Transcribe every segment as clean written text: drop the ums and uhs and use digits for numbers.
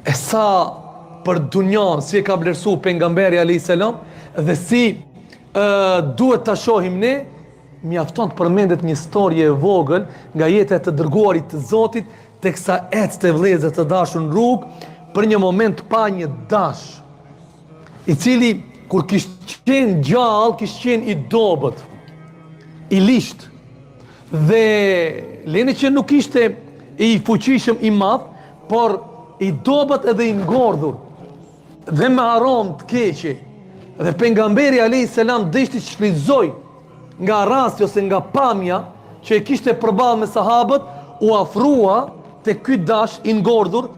E sa për dunjan, si e ka vlerësu pejgamberi a.s. dhe si duhet ta shohim ne, mjafton të përmendet një storje e vogël nga jeta e të dërguarit të Zotit, teksa ecte vëllezër të dashur në rrugë, për një moment pa një dash, i cili kur kishte qenë gjallë, kishte qenë i dobët, i lisht, dhe lene që nuk ishte i fuqishëm i madh, por i dobët edhe i ngordhur, dhe me aromë të keqe. Dhe pejgamberi a.s. deshti që shfrytëzoi nga rasti ose nga pamja që e kishte përballë me sahabët, u afrua te ky dash i ngordhur,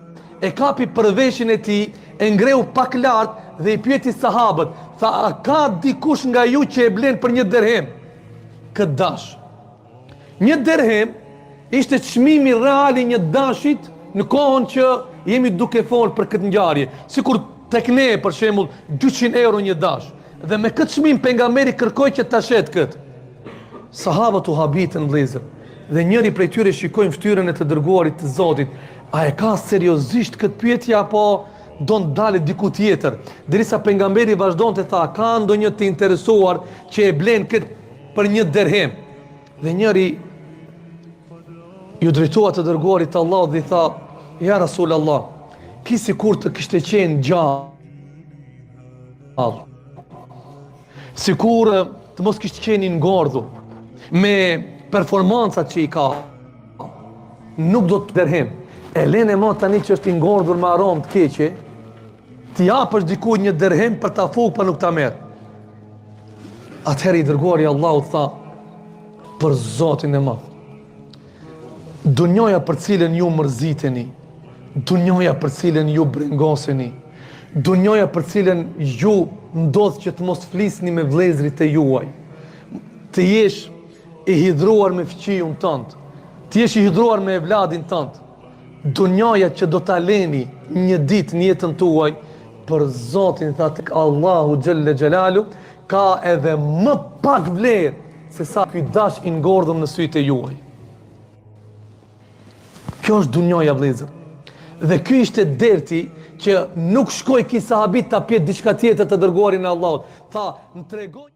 e kapi për veshin e tij, e ngreu pak lart dhe i pyeti sahabët, tha, a ka dikush nga ju që e blen për 1 dirhem këtë dash? 1 dirhem ishte çmimi real i një dashit në kohën që jemi duke folë për këtë ngjarje. Sikur tek ne për shembull 200 euro një dash. Dhe me këtë çmim pejgamberi kërkoi që ta shet këtë. Sahabët u habitën vëllezër. Dhe njëri prej tyre shikojnë fytyrën e të dërguarit të Zotit. A e ka seriozisht këtë pyetje apo do të dalë diku tjetër? Derisa pejgamberi vazhdonte tha, ka ndonjë të interesuar që e blen këtë për 1 dirhem? Dhe njëri ju drejtua të dërguarit të Allahut dhe i tha, ja Rasul Allah, ki sikur të kishte qenë gjallë, sikur të mos kishte qenë i ngordhur, me performancat që i ka, nuk do të dirhem. E lene mo tani që është i ngordhur me aromë të keqe, ti japësh dikujt 1 dirhem për ta fuk, pa nuk ta merr. Atëherë i dërguari Allahut tha, për Zotin e madh, dunjoja për cilën ju mërziteni, dunjoja për cilën ju brengoseni, dunjoja për cilën ju ndodh që të mos flisni me vëllezërit e juaj, të jesh i hidhruar me fëmijën tënd, të jesh i hidhruar me evladin tënd, dunjoja që do ta leni një ditë në jetën tuaj, për Zotin tha tek Allahu xhelle xhelalu, ka edhe më pak vlerë se sa ky dash i ngordhur në sytë e juaj. Kjo është dunjoja vëllezër. Dhe ky ishte derti që nuk shkoi ki sahabit ta pjet diçka tjetër të dërguarin e Allahut. Tha, më tregoj